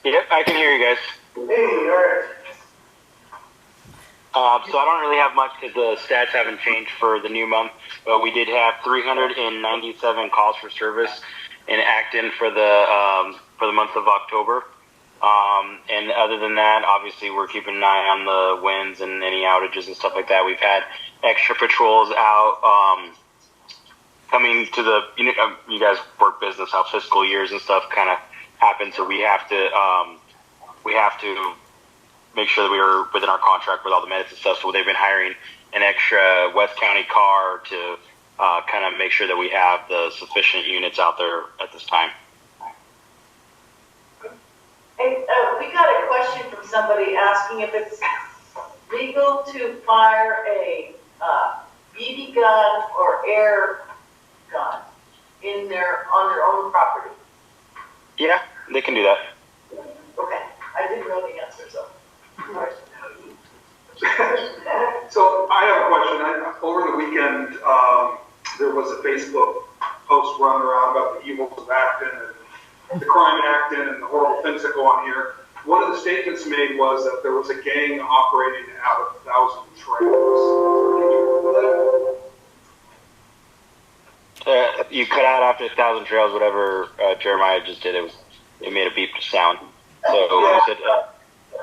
Yep, I can hear you guys. Hey, all right. So I don't really have much because the stats haven't changed for the new month, but we did have 397 calls for service in Acton for the month of October. And other than that, obviously we're keeping an eye on the winds and any outages and stuff like that. We've had extra patrols out coming to the. You guys work business, how fiscal years and stuff kind of happen, so we have to make sure that we are within our contract with all the minutes and stuff. So they've been hiring an extra West County car to kind of make sure that we have the sufficient units out there at this time. Hey, we got a question from somebody asking if it's legal to fire a BB gun or air gun on their own property. Yeah, they can do that. Okay, I didn't know the answer, so. So I have a question. Over the weekend, there was a Facebook post running around about the evils of Acton and the crime in Acton and the horrible things that go on here. One of the statements made was that there was a gang operating out of 1,000 trails. You cut out after 1,000 trails, whatever Jeremiah just did. It made a beep sound. So Yeah. you said.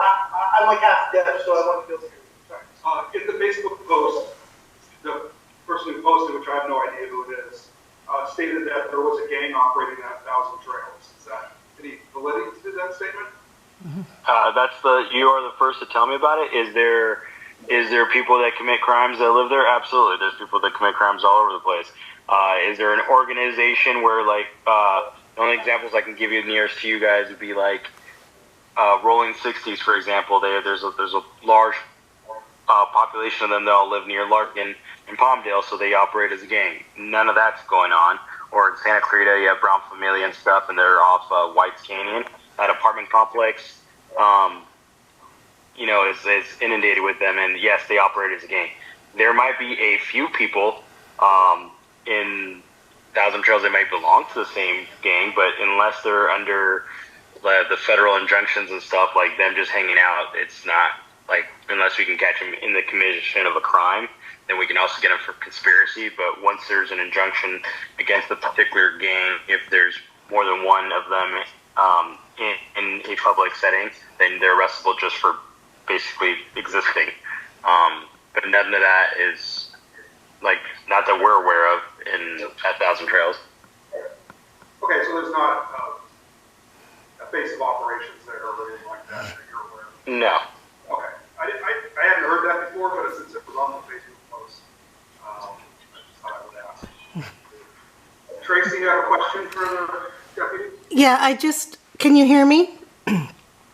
I'm like half deaf, so I want to feel in the Facebook post, the person who posted, which I have no idea who it is, stated that there was a gang operating at 1,000 trails. Is that any validity to that statement? You are the first to tell me about it. Is there people that commit crimes that live there? Absolutely. There's people that commit crimes all over the place. Is there an organization where, like, the only examples I can give you nearest to you guys would be like Rolling 60s, for example. There's a large population of them that all live near Larkin and Palmdale, so they operate as a gang. None of that's going on. Or in Santa Clarita, you have Brown Familia and stuff, and they're off White's Canyon. That apartment complex, is inundated with them, and yes, they operate as a gang. There might be a few people in Thousand Trails that might belong to the same gang, but unless they're under the federal injunctions and stuff, like them just hanging out, it's not like, unless we can catch them in the commission of a crime, then we can also get them for conspiracy. But once there's an injunction against the particular gang, if there's more than one of them in a public setting, then they're arrestable just for basically existing. But none of that is, like, not that we're aware of at Thousand Trails. Okay, so there's not a base of operations there or anything like that you're aware of? No. Okay. I hadn't heard that before, but since it was on the Facebook post, I just thought I would ask. Tracy, you have a question for the deputy? Yeah, can you hear me? Yeah,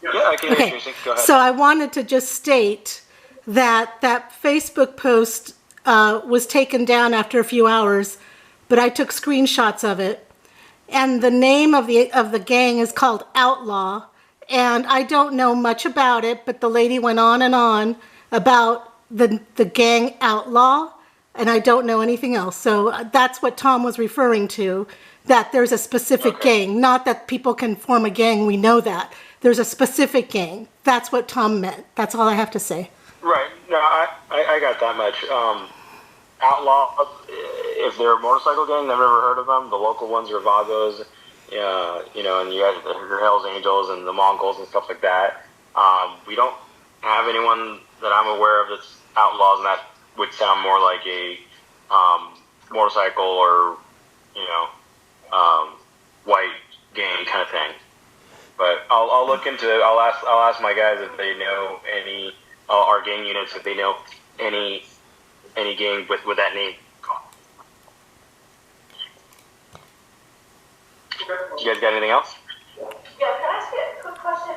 I can hear you, Tracy. Go ahead. So I wanted to just state that Facebook post was taken down after a few hours, but I took screenshots of it. And the name of the gang is called Outlaw. And I don't know much about it, but the lady went on and on about the gang Outlaw, and I don't know anything else. So that's what Tom was referring to, that there's a specific gang. Not that people can form a gang, we know that. There's a specific gang. That's what Tom meant. That's all I have to say. Right. No, I got that much. Outlaw, if they're a motorcycle gang, I've never heard of them. The local ones are Vagos, and you have your Hells Angels and the Mongols and stuff like that. We don't have anyone that I'm aware of that's outlaws, and that would sound more like a motorcycle or, white gang kind of thing. But I'll look into it. I'll ask my guys if they know any our gang units, if they know any gang with that name. You guys got anything else? Yeah, can I ask you a quick question?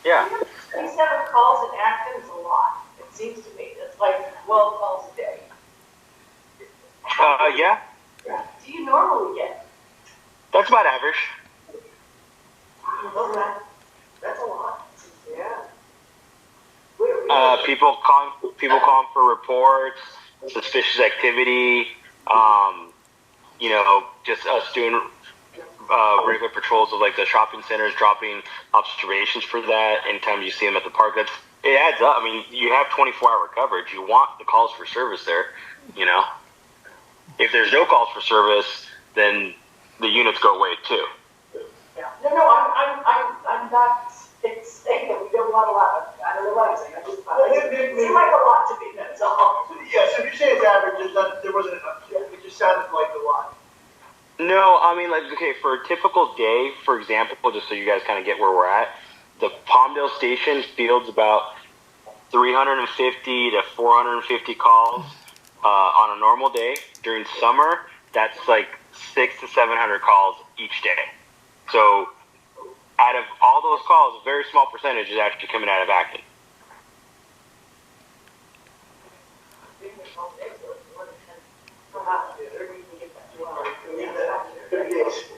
Yeah. 27 calls in Acton is a lot. It seems to me it's like 12 calls a day. Yeah. Do you normally get? That's about average. That's a lot. Yeah. People calling for reports, suspicious activity. Just us doing regular patrols of like the shopping centers, dropping observations for that. Anytime you see them at the park, it adds up. I mean, you have 24-hour coverage. You want the calls for service there. You know, if there's no calls for service, then the units go away too. Yeah. No, I'm not saying that we don't want a lot. I don't know what I'm saying. It seemed like a lot to me. That's all. Yeah. So if you say it's average, there wasn't enough. It just sounded like a lot. No, I mean, like, okay, for a typical day, for example, just so you guys kind of get where we're at, the Palmdale station fields about 350 to 450 calls on a normal day. During summer, that's like 600 to 700 calls each day. So out of all those calls, a very small percentage is actually coming out of Acton.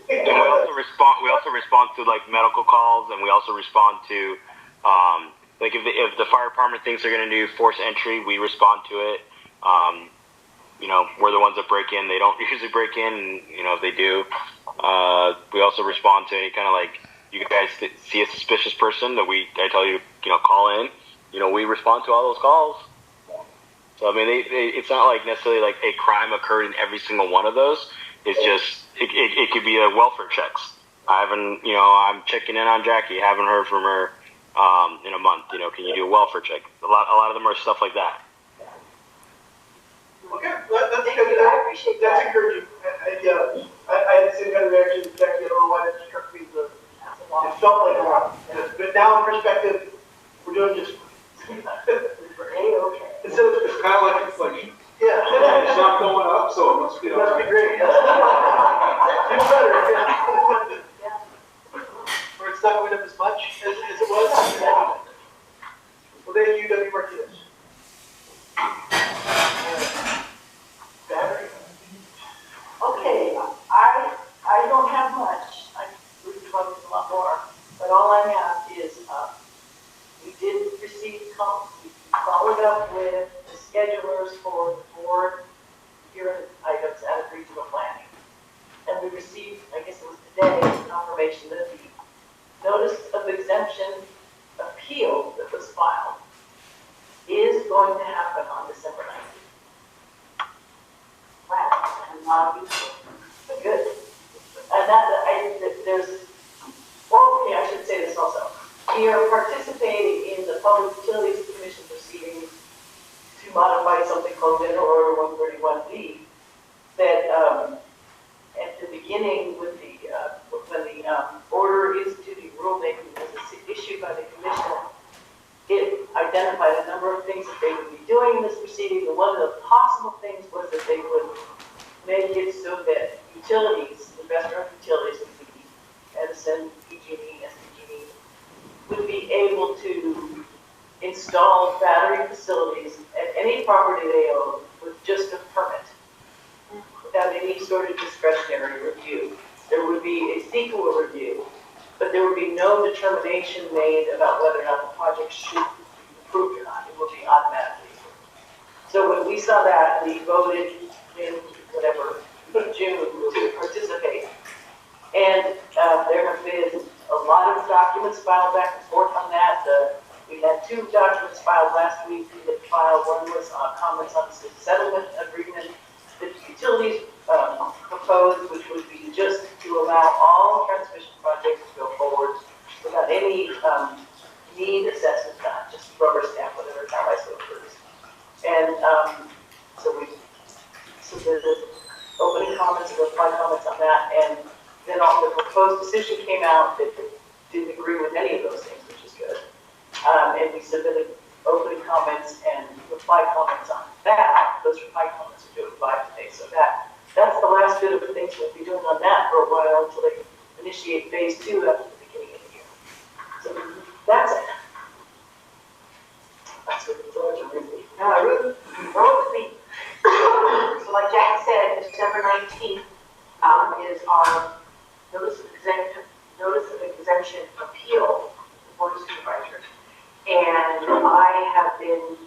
And we also respond to like medical calls, and we also respond to like if the fire department thinks they're going to do forced entry, we respond to it. You know, we're the ones that break in. They don't usually break in, and you know if they do, we also respond to any kind of like you guys see a suspicious person that I tell you call in. You know, we respond to all those calls. So I mean, it's not like necessarily like a crime occurred in every single one of those. It's just it could be a welfare checks. I'm checking in on Jackie. Haven't heard from her in a month. You know, can you do a welfare check? A lot of them are stuff like that. Okay, that's good. I appreciate that. That's encouraging. I had the same kind of reaction to Jackie. I don't know why that struck me. It felt like a lot. But now in perspective, we're doing just Okay. instead of It's kind of like inflation. yeah. It's not going up, so it must be It must be okay. great. It's better. Yeah. Where it's not going up as much as it was. Yeah. Well, thank you, W. Martinez. Battery. Okay, I don't have much. We've talked a lot more, but all I have is we did receive we followed up with the schedulers for the board hearing items out of regional planning. And we received, I guess it was today, confirmation that the notice of exemption appeal that was filed is going to happen on December 19th. Wow, and not useful. Good. And I should say this also. We are participating in the Public Utilities Commission proceedings to modify something called General Order 131B that at the beginning with when the order instituting rulemaking was issued by the commission, it identified a number of things that they would be doing in this proceeding, and one of the possible things was that they would make it so that utilities, investor-owned utilities, would be Edison, PG&E, SPG&E, would be able to install battery facilities at any property they own with just a permit, without any sort of discretionary review. There would be a CEQA review, but there would be no determination made about whether or not the project should be approved or not. It will be automatically approved. So when we saw that, we voted in June to participate. And there have been a lot of documents filed back and forth on that. We had 2 documents filed last week that filed. One was comments on the settlement agreement that the utilities proposed, which would be just to allow all transmission projects to go forward without any need assessment done, just rubber stamp, whatever time I so approves. And so the opening comments and reply comments on that, and then all the proposed decision came out that didn't agree with any of those things, which is good. And we submitted opening comments and reply comments on that. Those reply comments are due at 5 today, so that's the last bit of things we'll be doing on that for a while until they initiate phase 2 after the beginning of the year. So that's it. That's what the doors are really. No, Ruth, so like Jackie said, December 19th is our notice of exemption appeal to the Board of Supervisors. And I have been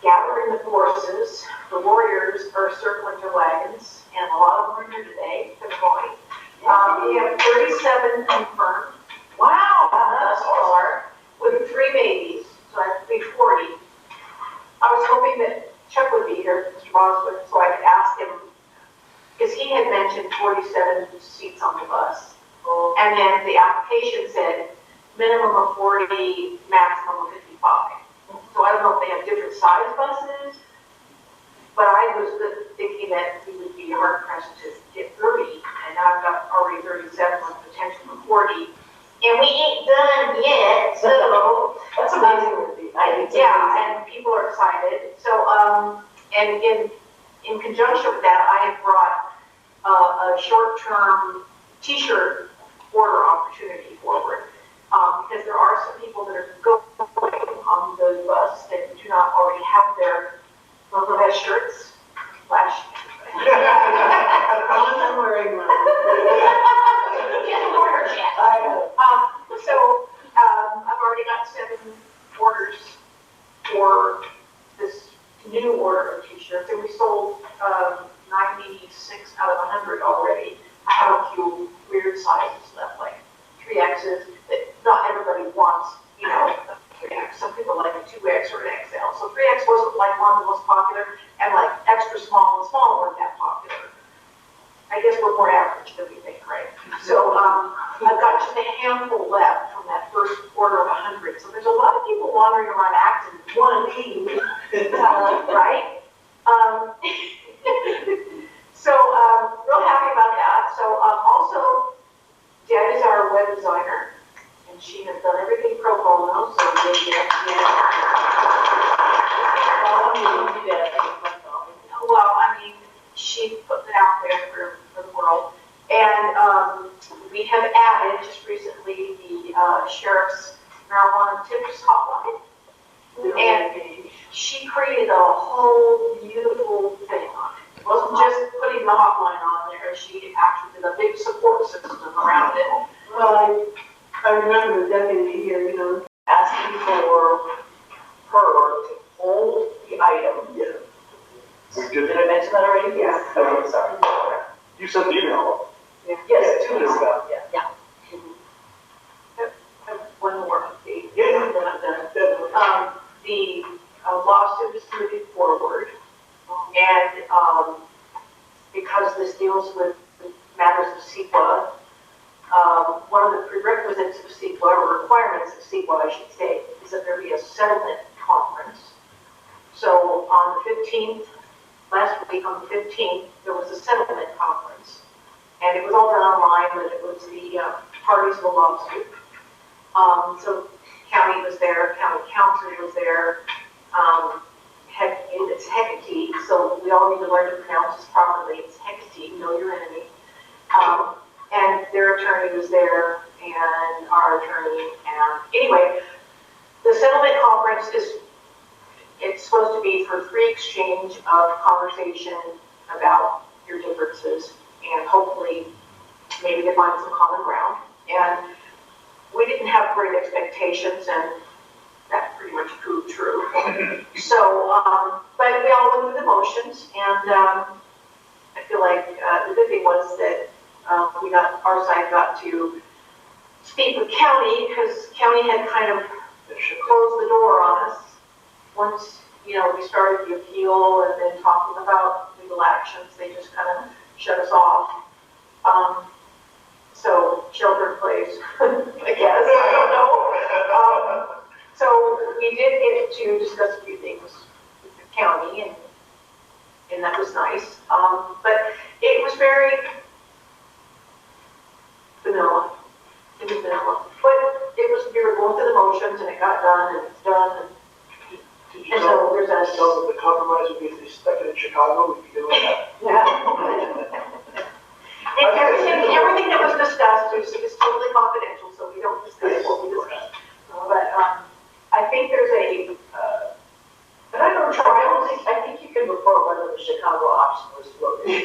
gathering the forces. The warriors are circling their wagons, and a lot of them are here today. Good morning. We have 37 confirmed. Wow, thus far, with 3 babies, so I have to be 40. I was hoping that Chuck would be here, Mr. Bosworth, so I could ask him, because he had mentioned 47 seats on the bus. And then the application said minimum of 40, maximum of 55. So I don't know if they have different size buses, but I was thinking that we would be hard pressed to get 30, and now I've got already 37 with potential for 40. And we ain't done yet, so. That's amazing, Ruby. Yeah, and people are excited. So, and again, in conjunction with that, I have brought a short-term T-shirt order opportunity forward. Because there are some people that are going on those buses that do not already have their best shirts. Flash. I'm wearing mine. Get orders yet. I know. So, I've already got 7 orders for this new order of T-shirts, and we sold 96 out of 100 already. I have a few weird sizes left, like 3Xs that not everybody wants, you know, 3X. Some people like a 2X or an XL. So 3X wasn't like one of the most popular, and like extra small and small weren't that popular. I guess we're more average than we think, right? So I've got just a handful left from that first order of 100. So there's a lot of people wandering around acting one team, right? So real happy about that. So also, Deb is our web designer, and she has done everything pro bono. So well, I mean, she put it out there for the world. And we have added just recently the sheriff's marijuana tips hotline. And she created a whole beautiful thing on it. It wasn't just putting the hotline on there. She actually did a big support system around it. Well, I remember the deputy here, you know, asking for her to hold the item. Yeah. Did I mention that already? Yeah. Okay, sorry. You sent the email. Yeah. Yes, 2 weeks ago. Yeah. One more update. Yeah. And then I'm done. The lawsuit is moving forward, and because this deals with matters of CEQA, one of the prerequisites of CEQA, or requirements of CEQA, I should say, is that there be a settlement conference. So on the 15th, last week on the 15th, there was a settlement conference, and it was all done online, but it was the parties of the lawsuit. So county was there, county council was there, it's Hecate, so we all need to learn to pronounce this properly. It's Hecate, know your enemy. And their attorney was there, and our attorney, and anyway, the settlement conference it's supposed to be for free exchange of conversation about your differences, and hopefully maybe to find some common ground. And we didn't have great expectations, and that pretty much proved true. So, but we all went through the motions, and I feel like the good thing was that our side got to speak with county, because county had kind of closed the door on us once, you know, we started the appeal and then talking about legal actions. They just kind of shut us off. So shelter in place, I guess, I don't know. So we did get to discuss a few things with the county, and that was nice. But it was very vanilla. It was vanilla. But we were going through the motions, and it got done, and it's done. And so there's a... So the compromise would be if they stuck it in Chicago, we'd be doing that. Yeah. And everything that was discussed is totally confidential, so we don't discuss what we discussed. But I think there's a... But I don't try. I think you can report whether the Chicago option was voted.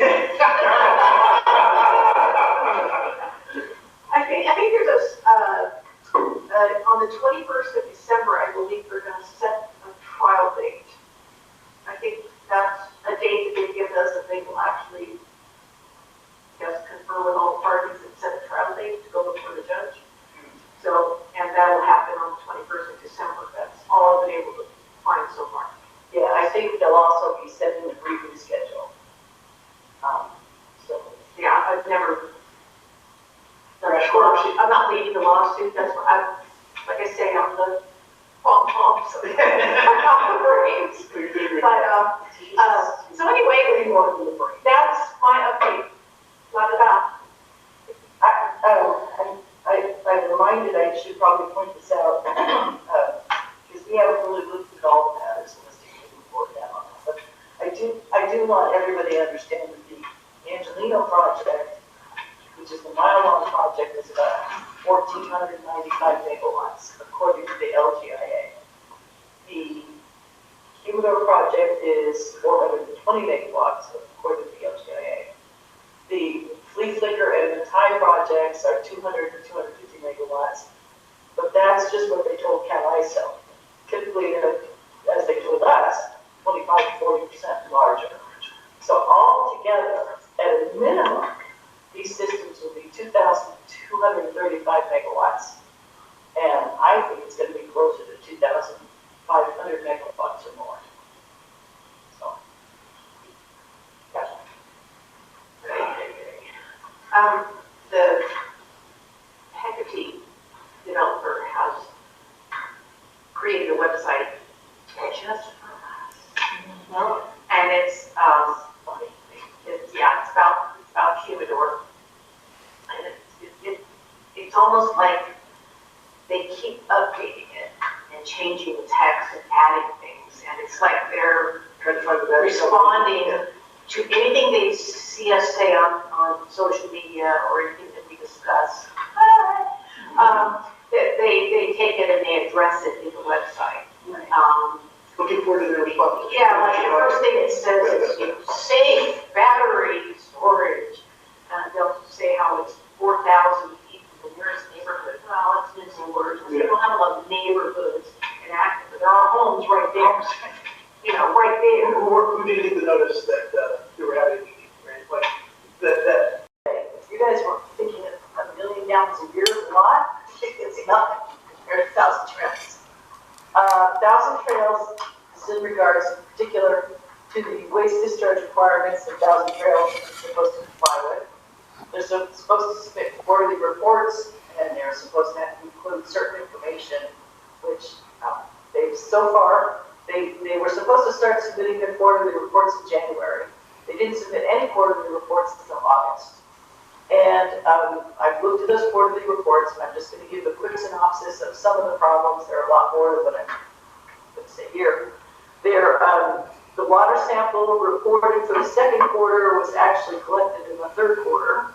I think there's on the 21st of December, I believe they're going to set a trial date. I think that's a date that they've given us that they will actually just confer with all parties, etc. appeal before the judge. So, and that will happen on the 21st of December. That's all I've been able to find so far. Yeah, I think they'll also be setting the briefing schedule. So, Yeah, I've never done a court. I'm not leading the lawsuit. That's what like I say, I'm the pom-pom, so I'm not the brains. But, so anyway, that's my update. Not about. I'm reminded I should probably point this out, because we haven't really looked at all the matters in this report down on that. But I do want everybody to understand that the Angelino project, which is the mile-long project, is about 1,495 megawatts, according to the LGIA. The Humidor project is 420 megawatts, according to the LGIA. The Flea Flicker and the Thai projects are 200 to 250 megawatts, but that's just what they told Cal ISO. Typically, they're, as they told us, 25 to 40% larger. So altogether, at a minimum, these systems will be 2,235 megawatts, and I think it's going to be closer to 2,500 megawatts or more. So, yeah. The Hecate developer has created a website just for us. And it's about Humidor. And it's almost like they keep updating it and changing the text and adding things. And it's like they're responding to anything they see us say on social media or anything that we discuss. They take it and they address it in the website. Looking forward to their response. Yeah, like the first thing it says is safe battery storage. They'll say how it's 4,000 feet from the nearest neighborhood. Well, it's missing words. People have a lot of neighborhoods and active, but there are homes right there. Right there. Who did you get the notice that you were having a meeting, right? Like, that You guys were thinking of 1 million gallons a year is a lot. It's nothing compared to 1,000 trails. 1,000 trails is in regards in particular to the waste discharge requirements that 1,000 trails is supposed to comply with. They're supposed to submit quarterly reports, and they're supposed to include certain information, which they've so far, they were supposed to start submitting their quarterly reports in January. They didn't submit any quarterly reports until August. And I've looked at those quarterly reports, and I'm just going to give a quick synopsis of some of the problems. There are a lot more than I'm going to say here. The water sample reported for the second quarter was actually collected in the third quarter.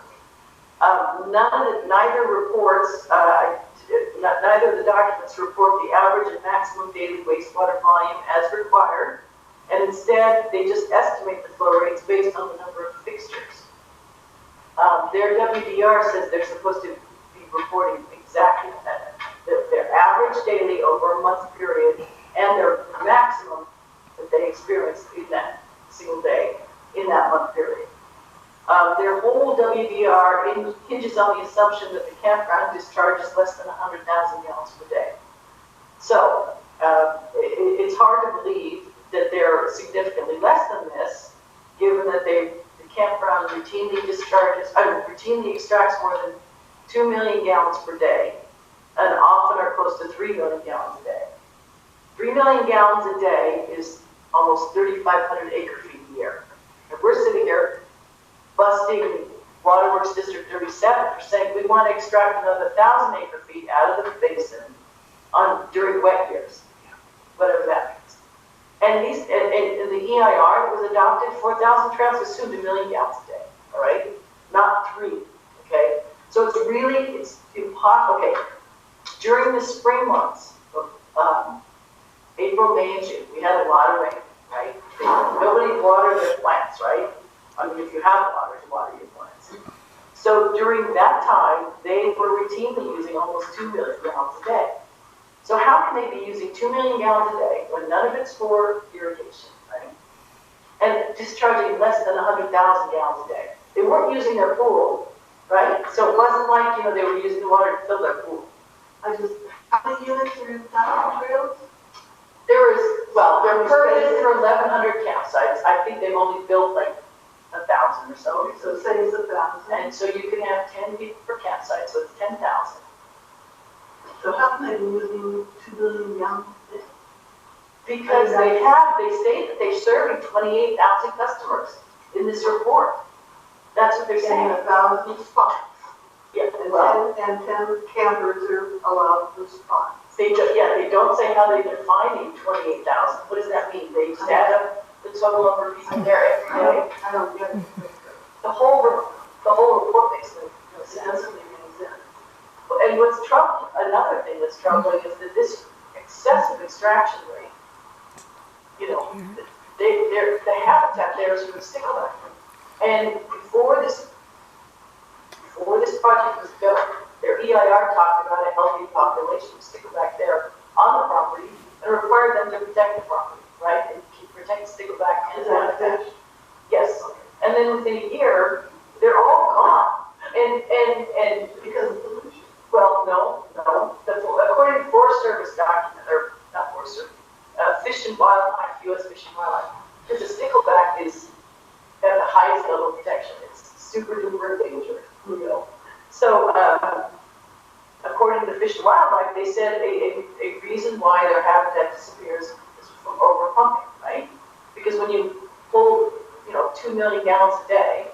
Neither of the documents report the average and maximum daily wastewater volume as required, and instead they just estimate the flow rates based on the number of fixtures. Their WDR says they're supposed to be reporting exactly that, their average daily over a month period and their maximum that they experienced in that single day in that month period. Their whole WDR hinges on the assumption that the campground discharges less than 100,000 gallons per day. So it's hard to believe that they're significantly less than this, given that the campground routinely extracts more than 2 million gallons per day, and often are close to 3 million gallons a day. 3 million gallons a day is almost 3,500 acre feet a year. And we're sitting here busting Waterworks District 37 for saying we want to extract another 1,000 acre feet out of the basin during wet years, whatever that means. And the EIR that was adopted, 4,000 trails assumed 1 million gallons a day, all right? Not 3, okay? So it's impossible. Okay, during the spring months of April, May, and June, we had a lot of rain, right? Nobody watered their plants, right? I mean, if you have water, to water your plants. So during that time, they were routinely using almost 2 million gallons a day. So how can they be using 2 million gallons a day when none of it's for irrigation, right? And discharging less than 100,000 gallons a day? They weren't using their pool right? So it wasn't like, you know, they were using the water to fill their pool. I just, how many units are in Thousand Trails? There is, well, they're permitted for 1,100 campsites. I think they've only built like 1,000 or so. So say it's 1,000. And so you can have 10 people per campsite, so it's 10,000. So how can they be using 2 billion gallons a day? Because they say that they're serving 28,000 customers in this report. That's what they're saying. And 1,000 spots. Yeah, And well, 10 campers are allowed per spot. they don't say how they're defining 28,000. What does that mean? They just add up the total number of people there every day. I don't get it. The whole report makes no It sense. doesn't make any sense. And what's troubling, another thing that's troubling is that this excessive extraction rate, you know, the habitat there is for stickleback. And before this project was built, their EIR talked about a healthy population of stickleback there on the property and required them to protect the property, right? And protect stickleback and Is that habitat. fish? Yes. And then within a year, they're all gone. And Because of pollution. well, no. According to Forest Service document, or not Forest Service, Fish and Wildlife, U.S. Fish and Wildlife, because the stickleback is at the highest level of protection. It's super duper endangered, you know. So, according to Fish and Wildlife, they said a reason why their habitat disappears is from overpumping, right? Because when you pull, 2 million gallons a day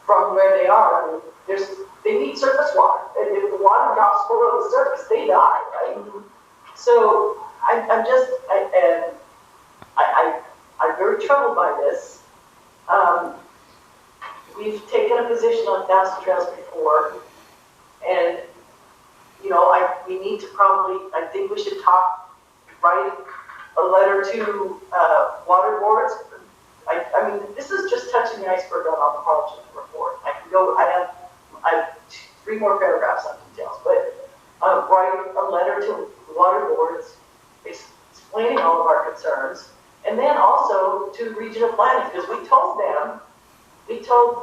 from where they are, they need surface water. And if the water drops below the surface, they die, right? So I'm very troubled by this. We've taken a position on Thousand Trails before, and we need to I think we should write a letter to water boards. I mean, this is just touching the iceberg on the Harlingen report. I have 3 more paragraphs on details, but write a letter to water boards explaining all of our concerns, and then also to regional planning, because we told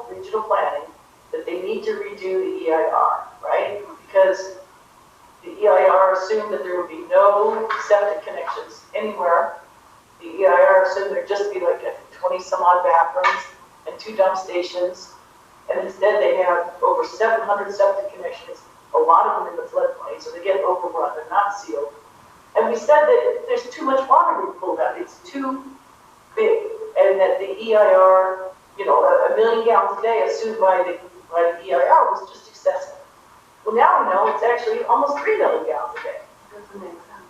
regional planning that they need to redo the EIR, right? Because the EIR assumed that there would be no septic connections anywhere. The EIR assumed there'd just be like 20 some odd bathrooms and 2 dump stations, and instead they have over 700 septic connections, a lot of them in the floodplain, so they get overrun, they're not sealed. And we said that there's too much water being pulled out, it's too big, and that the EIR, 1 million gallons a day assumed by the EIR was just excessive. Well, now we know it's actually almost 3 million gallons a day. Doesn't make sense.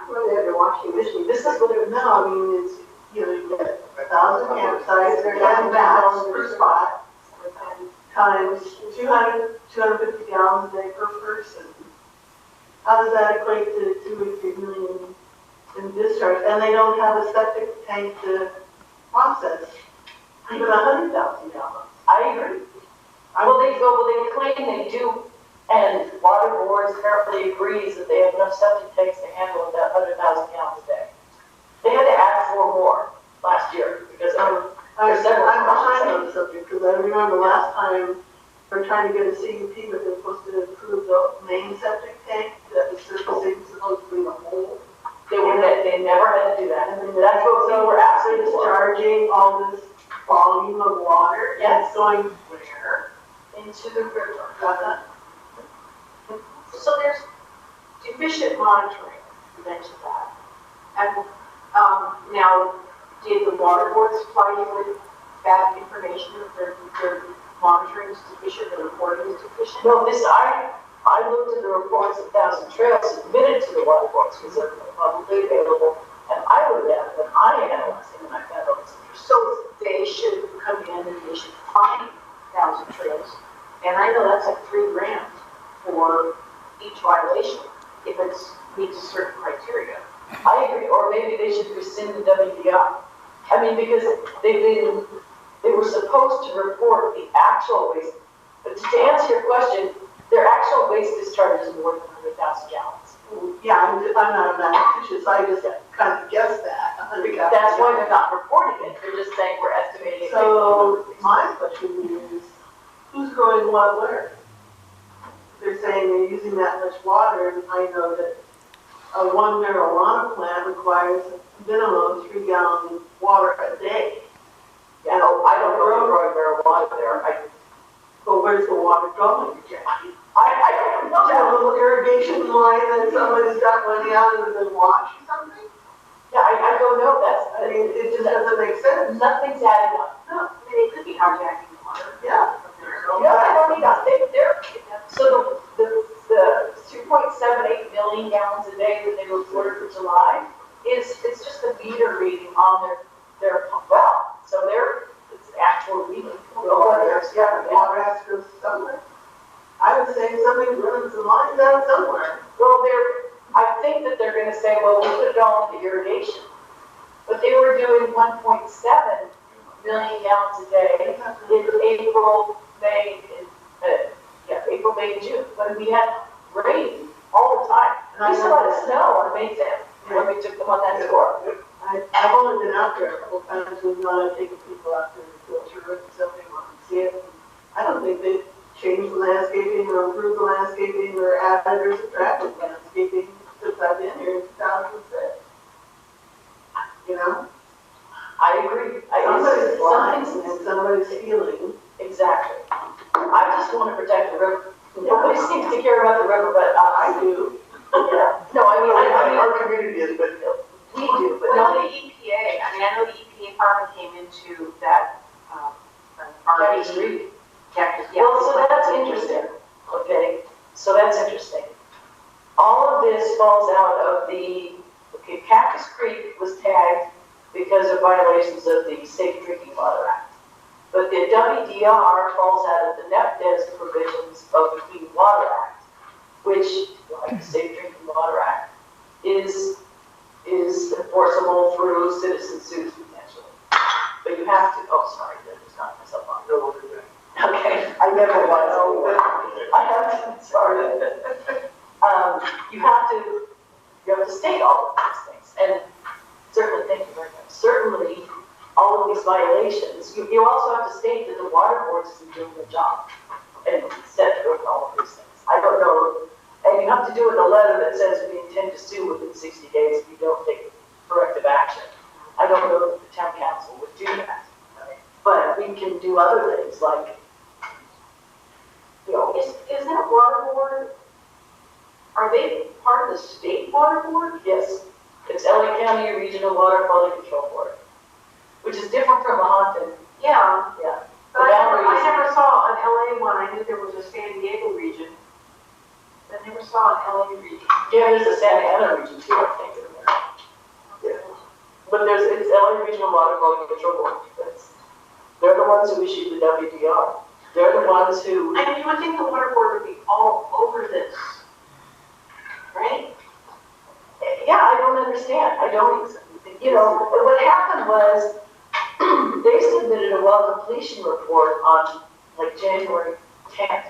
Well, they have to watch you. This is what it No, I mean, it's, you get 1,000 campsites, they're 10 gallons per spot, times 250 gallons a day per person. How does that equate to 2 or 3 million in discharge? And they don't have a septic tank to process even 100,000 gallons. I agree. Well, they claim they do, and water boards apparently agrees that they have enough septic tanks to handle that 100,000 gallons a day. They had to add 4 more last year because I'm behind on the subject because I remember last time we were trying to get a CUP, but they're supposed to approve the main septic tank that was surfacing supposedly the hole. They never had to do that. And then That's what we were absolutely discharging all this volume of water. Yes. It's going where? into the river. So there's deficient monitoring, you mentioned that. And now, did the water board supply you with that information that their monitoring is deficient, the reporting is deficient? No, I looked at the reports of Thousand Trails submitted to the water boards because they're publicly available, and I looked at them, and I analyzed them, and I found out So they should come in and they should find Thousand Trails. And I know that's like $3,000 for each violation if it meets a certain criteria. I agree, or maybe they should rescind the WDI. I mean, because they were supposed to report the actual waste, but to answer your question, their actual waste discharge is more than 100,000 gallons. Yeah, I'm not a mathematician, so I just kind of guessed that. That's why they're not reporting it, they're just saying we're estimating. So my question is, who's growing what where? They're saying they're using that much water, and I know that one marijuana plant requires a minimum of 3 gallons of water a day. Yeah, I don't know if they're growing marijuana there, But where's the water going? I don't know. Is that a little irrigation line that somebody's got money out of the wash or something? Yeah, I don't know, I mean, it just doesn't make sense. nothing's adding up. No. I mean, it could be hijacking the water. Yeah. Yeah, I don't need that, they're, so the 2.78 million gallons a day that they reported for July it's just a meter reading on their well, so it's actual reading. Water has to go somewhere. I would say somebody's running some lines out somewhere. Well, I think that they're gonna say, well, we put it all into irrigation. But they were doing 1.7 million gallons a day in April, May, and June, when we had rain all the time. We still had snow on May 5th, when we took them on that tour. I've only been out there a couple times with taking people out there to go through it and stuff, they want to see it. I don't think they changed the landscaping or improved the landscaping or added or subtracted landscaping since I've been here in 2006. You know? I agree. Somebody's blind and somebody's stealing. Exactly. I just want to protect the river. Nobody seems to care about the river, but I do. Yeah. No, I mean, Our community is, but we do, but Well, no, the EPA, I mean, I know the EPA finally came into that, County RV. Street. Yeah. Well, so that's interesting, okay? So that's interesting. All of this falls out of Cactus Creek was tagged because of violations of the Safe Drinking Water Act. But the WDR falls out of the NEPDES provisions of the Clean Water Act, which, like the Safe Drinking Water Act, is enforceable through citizen suits potentially. But you have to, sorry, I just knocked myself on. No, we're good. Okay, I never was. I have to, sorry. You have to state all of these things, and certainly, thank you very much. Certainly, all of these violations, you also have to state that the water board isn't doing their job, and set forth all of these things. I don't know, and you have to do it in a letter that says we intend to sue within 60 days if you don't take corrective action. I don't know that the town council would do that, but we can do other things like, Is that water board, are they part of the state water board? yes, it's LA County Regional Water Quality Control Board, which is different from Lahontan. Yeah, Yeah. but I never saw an LA one, I knew there was a San Diego region. I never saw an LA region. Yeah, there's a Santa Ana region too, I think. Yeah. But it's LA Regional Water Quality Control Board. They're the ones who issued the WDR. They're the ones who. I mean, you would think the water board would be all over this, right? Yeah, I don't understand. I don't, what happened was they submitted a well completion report on like January 10th.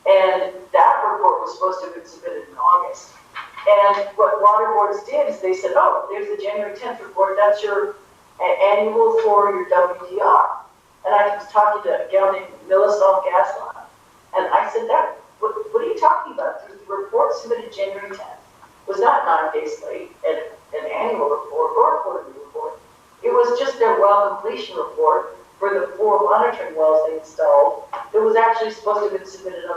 And that report was supposed to have been submitted in August. And what water boards did is they said, oh, there's the January 10th report. That's your annual for your WDR. And I was talking to a gal named Millisol Gasline. And I said, what are you talking about? The report submitted January 10th was not 9 days late, an annual report or a quarterly report. It was just their well completion report for the 4 monitoring wells they installed. It was actually supposed to have been submitted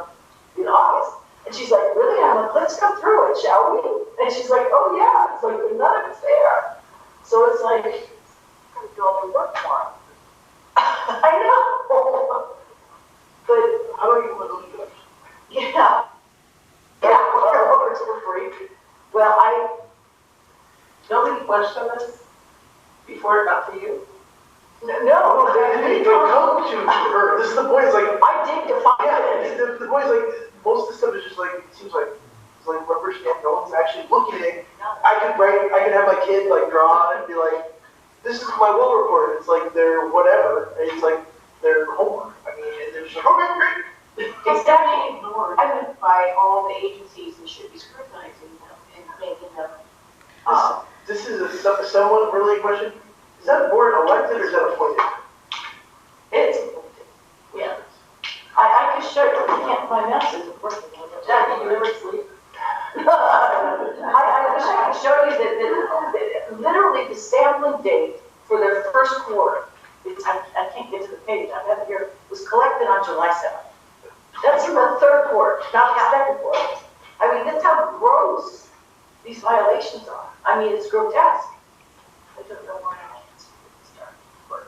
in August. And she's like, really? I'm like, let's go through it, shall we? And she's like, oh yeah. It's like, none of it's there. So it's like, I'm do all the work for them. I know. But how are you going to do it? yeah. Yeah, well, it's for free. Well, Nobody questioned this before it got to you? no, They come to her. This is the point. It's like, I did define it. the point is like, most of the stuff is just like, it seems like it's like rubber stamp. No one's actually looking at it. I could have my kid like draw on it and be like, this is my will report. It's like their whatever. It's like their homework. I mean, and they're just like, okay, great. It's definitely ignored by all the agencies and should be scrutinizing them and making them, this is a somewhat related question. Is that board elected or is that appointed? It's, yeah. I can show you, I can't, my mouse isn't working. Jackie, you never sleep. I wish I could show you that literally the sampling date for their first quarter, I can't get to the page, I have it here, was collected on July 7th. That's in the third quarter, not the second quarter. I mean, that's how gross these violations are. I mean, it's grotesque. I don't know why I can't start.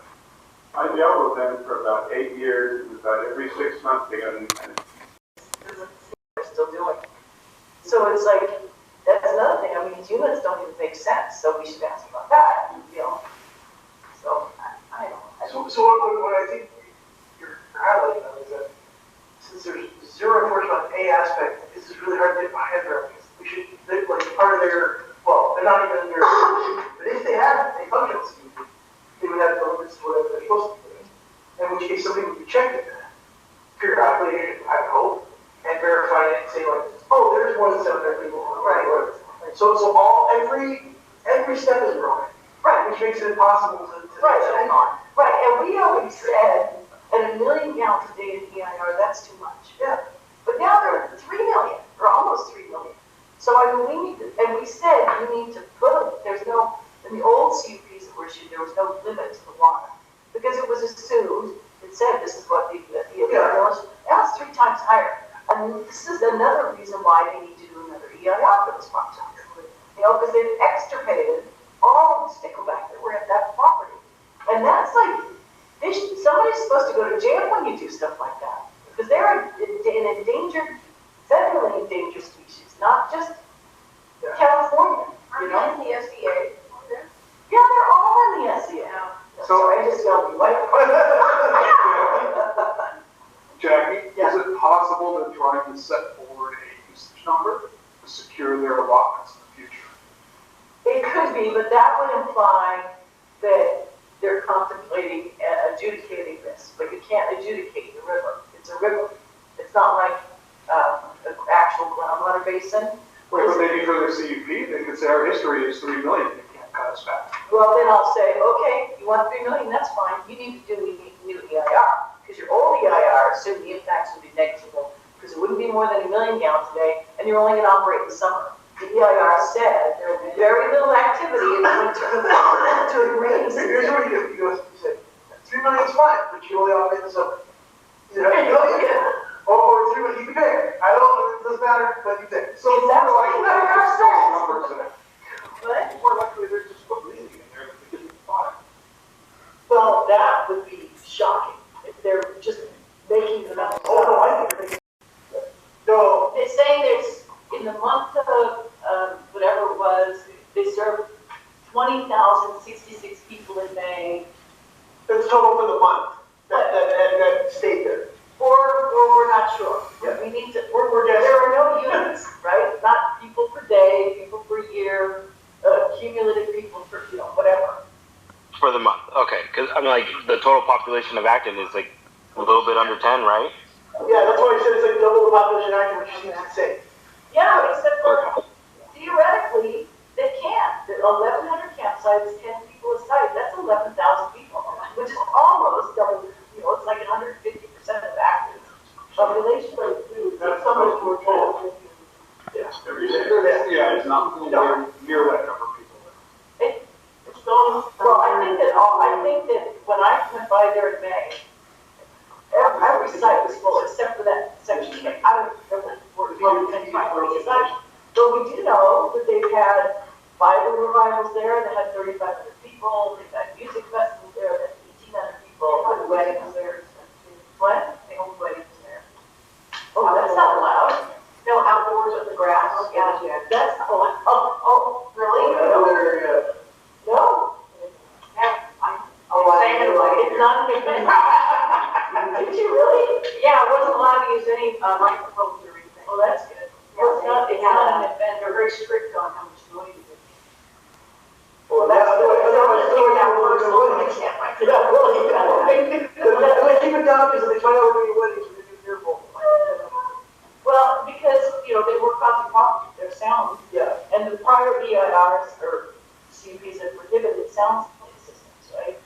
I dealt with them for about 8 years, and about every 6 months they got a new tenant. They're still doing it. So it's like, that's another thing. I mean, these units don't even make sense, so we should ask about that, you know? So, I don't know. So what I think you're highlighting though is that since there's zero enforcement on A aspect, this is really hard to get behind their, we should, like, part of their, well, they're not even their, but if they have a function scheme, they would have the limits to whatever they're supposed to be doing. In which case somebody would be checking that periodically, I would hope, and verify it and say like, oh, there's more than 700 people. Right. So every step is wrong. Right. Which makes it impossible to Right. hang on. Right, and we always said, at 1 million gallons a day in EIR, that's too much. Yeah. But now they're at 3 million, or almost 3 million. So I mean, we need to, and we said you need to put, there's no, in the old CUPs that were issued, there was no limit to the water. Because it was assumed, it said this is what the EIR was, now it's 3 times higher. And this is another reason why they need to do another EIR for those projects. You know, because they've extirpated all the stickleback that were at that property. And that's like, somebody's supposed to go to jail when you do stuff like that. Because they're an endangered, federally endangered species, not just California. You know? In the SBA. Yeah, they're all in the SEA. So I just yelled, what? Jackie, Yeah. is it possible they're trying to set forward a usage number to secure their allotments in the future? It could be, but that would imply that they're contemplating adjudicating this, but you can't adjudicate the river. It's a river. It's not like an actual groundwater basin. But maybe for their CUP, they could say our history is 3 million, they can't cut us back. Well, then I'll say, okay, you want 3 million, that's fine. You need to do a new EIR. Because your old EIR assumed the impacts would be negligible, because it wouldn't be more than 1 million gallons a day, and you're only going to operate in the summer. The EIR said there would be very little activity in the winter to agree. Here's what you do. You say, 3 million is fine, but you only operate in the summer. You know, or 3 million, you can pick. I don't know, it doesn't matter, but you pick. So that's what the EIR says. Numbers in it. What? More likely they're just believing in there that they didn't fine. Well, that would be shocking if they're just making them up. Oh, no, I think no. They're saying there's, in the month of whatever it was, they served 20,066 people in May. That's total for the month that stayed there. Or we're not sure. Yeah. We need to, there are no units, right? Not people per day, people per year, cumulative people per, you know, whatever. For the month, okay. Because I'm like, the total population of Acton is like a little bit under 10, right? Yeah, that's why I said it's like double the population of Acton, which seems insane. Yeah, except for, Okay. theoretically, they can. The 1,100 campsites, 10 people a site, that's 11,000 people, which is almost double, you know, it's like 150% of Acton's population. That's so much more total. Yeah. Yeah, it's not near that number of people. It's going, well, I think that when I went by there in May, every site was full except for that section. I don't know where but we do know that they've had Bible revivals there that had 3,500 people. They've had music festivals there that had 1,800 people. The weddings there. What? They hold weddings there. Oh, that's not allowed. No, outdoors on the grass. Oh, yeah. That's not allowed. Oh, really? No. It's not an event. Did you really? Yeah, I wasn't allowed to use any microphones or anything. Oh, that's good. Well, it's not an event. They're very strict on how much noise it is. Well, that's Keep it down because if they find out we're doing weddings, we're going to be fearful. Well, because, you know, they were causing problems with their sound. Yeah. And the prior EIRs or CUPs are prohibited sound systems, right?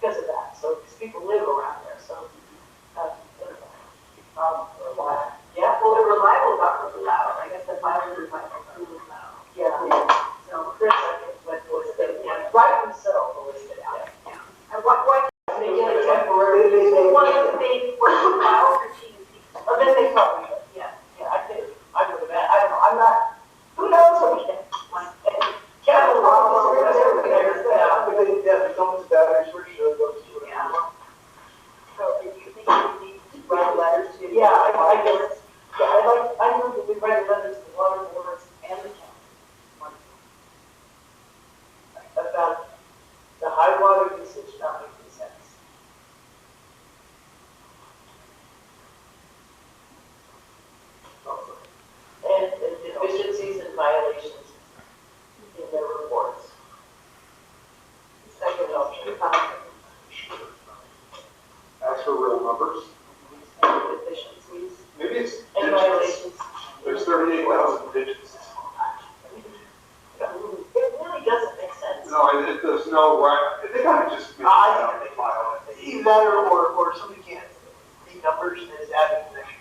Because of that, so, because people live around there, so, Yeah, well, the reliable got really loud, I guess the 500 might be really loud. yeah. So, Chris, I think, was the, Yeah. rightly so, listed out. yeah. And why, They get a temporary, one of the things was allowed for TUP. oh, then they probably, Yeah. yeah, I think, I would have been, I don't know, I'm not, who knows what we can. Capital problems, Yeah, but they don't put the batteries for sure, those two. Yeah. So do you think we need to write letters to? Yeah, I guess, yeah, I know that we write letters to the water boards and the county. About the high water usage not making sense. And deficiencies and violations in their reports. Second option. As for real numbers, Deficiencies maybe it's and digits. violations. There's 38,000 digits. It really doesn't make sense. No, there's no right, they gotta just make I a file. Either that or somebody can't read numbers and is adding an extra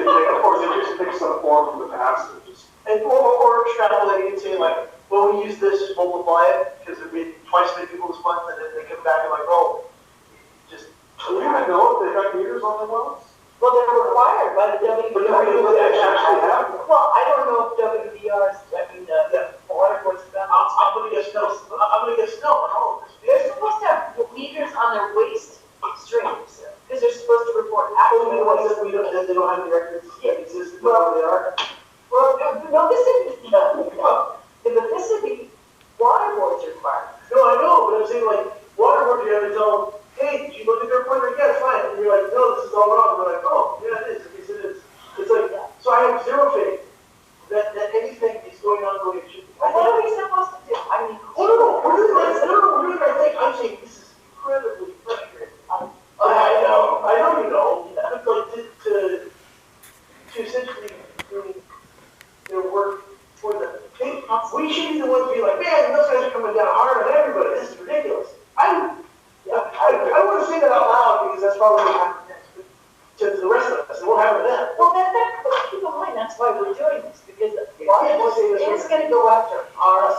zero. Or they just pick some form from the past and just. And or extrapolating and saying like, well, we use this, multiply it, because there'd be twice as many people this month, and then they come back and like, oh, just. Do we even know if they got meters on their wells? Well, they're required by the WBR. But how do you know they actually have them? Well, I don't know if WBR's, the water board's done. I'm gonna guess no. I'm gonna guess no on all of this. They're supposed to have meters on their waste streams, because they're supposed to report Oh, actual the ones waste. that they don't have the records that exist, Well, where they are. Well, no, this isn't, but this is the water board's requirement. No, I know, but I'm saying like, water board, you have to tell them, hey, did you look at their report? Yeah, it's fine. And you're like, no, this is all wrong. And they're like, oh, yeah, it is. Yes, it is. It's like, so I have zero faith that anything is going on the way it should be. What are we supposed to do? I mean. Oh, no, we're doing this. No, we're doing our thing. I'm saying this is incredibly frustrating. I know you know. But like to essentially do their work for them. We should be the ones to be like, man, those guys are coming down hard on everybody. This is ridiculous. I want to say that out loud because that's probably what happens next. But to the rest of us, it won't happen to them. Well, keep in mind, that's why we're doing this, because the water board is going to go after our